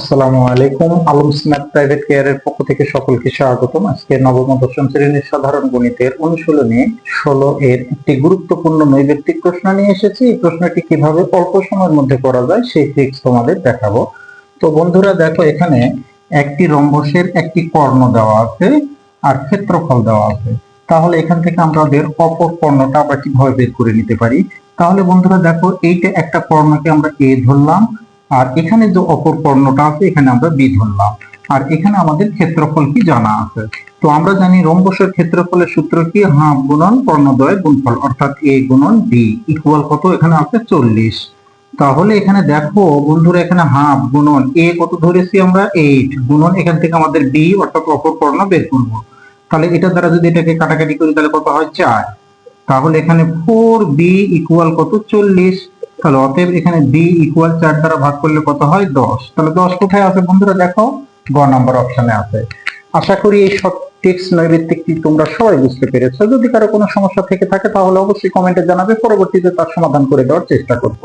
আসসালামু আলাইকুম। Alam smart private কেয়ারের পক্ষ থেকে সকলকে স্বাগতম। আজকে নবম ও দশম শ্রেণীর সাধারণ গণিতের অনুশীলনী 16 এর একটি গুরুত্বপূর্ণ নৈর্ব্যক্তিক প্রশ্ন নিয়ে এসেছি। এই প্রশ্নটি কিভাবে অল্প সময়ের মধ্যে করা যায় সেই ট্রিক্স তোমাদের দেখাবো। তো বন্ধুরা দেখো, এখানে একটি রম্বসের একটি কর্ণ দেওয়া আছে আর ক্ষেত্রফল দেওয়া আছে। তাহলে এখান থেকে আমাদের অপর কর্ণটা আমরা কিভাবে বের করে নিতে পারি? তাহলে বন্ধুরা দেখো, এইটা একটা কর্ণকে আমরা এ ধরলাম, আর এখানে যে অপর কর্ণটা আছে এখানে আমরা বি ধরলাম, আর এখানে আমাদের ক্ষেত্রফল কি জানা আছে। তো আমরা জানি রম্বসের ক্ষেত্রফলের সূত্র কি, হাফ গুণন কর্ণদ্বয়ের গুণফল, অর্থাৎ এ গুণন বি ইকুয়াল কত, এখানে আছে 40। তাহলে এখানে দেখো বন্ধুরা, এখানে হাফ গুণন এ কত ধরেছি আমরা 8 গুণন এখান থেকে আমাদের বি অর্থাৎ অপর কর্ণ বের করব। তাহলে এটা দ্বারা যদি এটাকে কাটাকাটি করি তাহলে কত হয় 4। তাহলে এখানে 4b ইকুয়াল কত 40। তাহলে অতএব এখানে b ইকুয়াল 4 দ্বারা ভাগ করলে কত হয় 10। তাহলে 10 কোথায় আছে বন্ধুরা? দেখো গ নাম্বার অপশনে আছে। আশা করি এই সঠিক নৈর্ব্যক্তিকটি তোমরা সবাই বুঝতে পেরেছো। যদি কারো কোনো সমস্যা থেকে থাকে তাহলে অবশ্যই কমেন্টে জানাবে, পরবর্তীতে তার সমাধান করে দেওয়ার চেষ্টা করব।